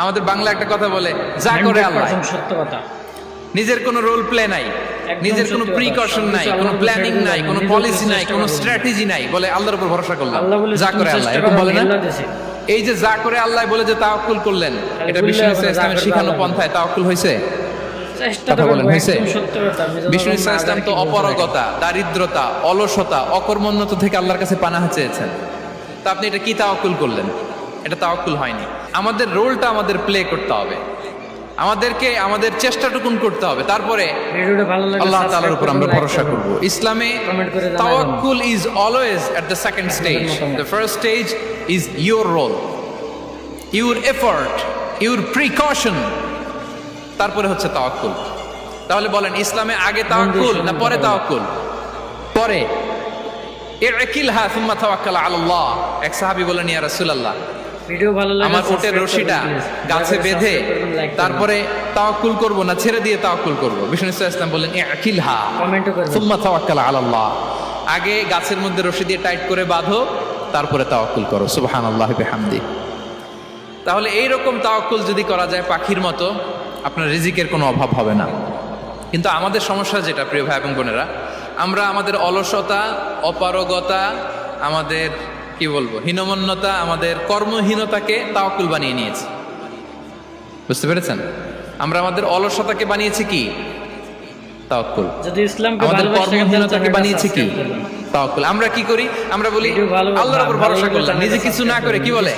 আমাদের বাংলা একটা কথা বলে, যা করে আল্লাহ। সত্য কথা। নিজের কোনো রোল প্লে নাই, নিজের কোনো প্রিকশন নাই, কোনো প্ল্যানিং নাই, কোনো পলিসি নাই, কোনো স্ট্র্যাটেজি নাই, বলে আল্লাহর উপর ভরসা করলাম, যা করে আল্লাহ। এরকম বলে না? এই যে যা করে আল্লাহ বলে যে তাওয়াক্কুল করলেন, এটা বিষ্ণু ইসলামের শিখানো পন্থায় তাওয়াক্কুল হয়েছে? কথা বলেন, হয়েছে? বিষ্ণু ইসলাম তো অপারগতা, দারিদ্রতা, অলসতা, অকর্মণ্যতা থেকে আল্লাহর কাছে পানাহ চেয়েছেন। তা আপনি এটা কি তাওয়াক্কুল করলেন? এটা তাওয়াক্কুল হয়নি। আমাদের রোলটা আমাদের প্লে করতে হবে, আমাদেরকে আমাদের চেষ্টাটুকুন করতে হবে, তারপরে আল্লাহ তাআলার উপর আমরা ভরসা করব। ইসলামে তাওয়াক্কুল is always at the second stage. The first stage is your role, your effort, your precaution, তারপরে হচ্ছে তাওয়াক্কুল। তাহলে বলেন, ইসলামে আগে তাওয়াক্কুল না পরে তাওয়াক্কুল? পরে। ইকিলহা সুম্মা তাওয়াক্কাল আলাল্লাহ। এক সাহাবী বলেন, ইয়া রাসূলুল্লাহ, আমার উটের রশিটা গাছে বেঁধে তারপরে তাওয়াক্কুল করব না ছেড়ে দিয়ে তাওয়াক্কুল করব? বিষ্ণু ইসলাম বললেন, ইকিলহা সুম্মা তাওয়াক্কাল আলাল্লাহ। আগে গাছের মধ্যে রশি দিয়ে টাইট করে বাঁধো, তারপরে তাওয়াক্কুল করো। সুবহানাল্লাহি বিহামদি। তাহলে এইরকম তাওয়াক্কুল যদি করা যায় পাখির মতো, আপনার রিজিকের কোনো অভাব হবে না। কিন্তু আমাদের সমস্যা যেটা, প্রিয় ভাই এবং বোনেরা, আমরা আমাদের অলসতা, অপারগতা, আমাদের কি বলবো হীনমন্যতা, আমাদের কর্মহীনতাকে তাওয়াক্কুল বানিয়ে নিয়েছি। বুঝতে পেরেছেন? আমরা আমাদের অলসতাকে বানিয়েছি কি? তাওয়াক্কুল। আমাদের কর্মহীনতাকে বানিয়েছি কি? তাওয়াক্কুল। আমরা কি করি? আমরা বলি আল্লাহর উপর ভরসা করলাম, নিজে কিছু না করে কি বলে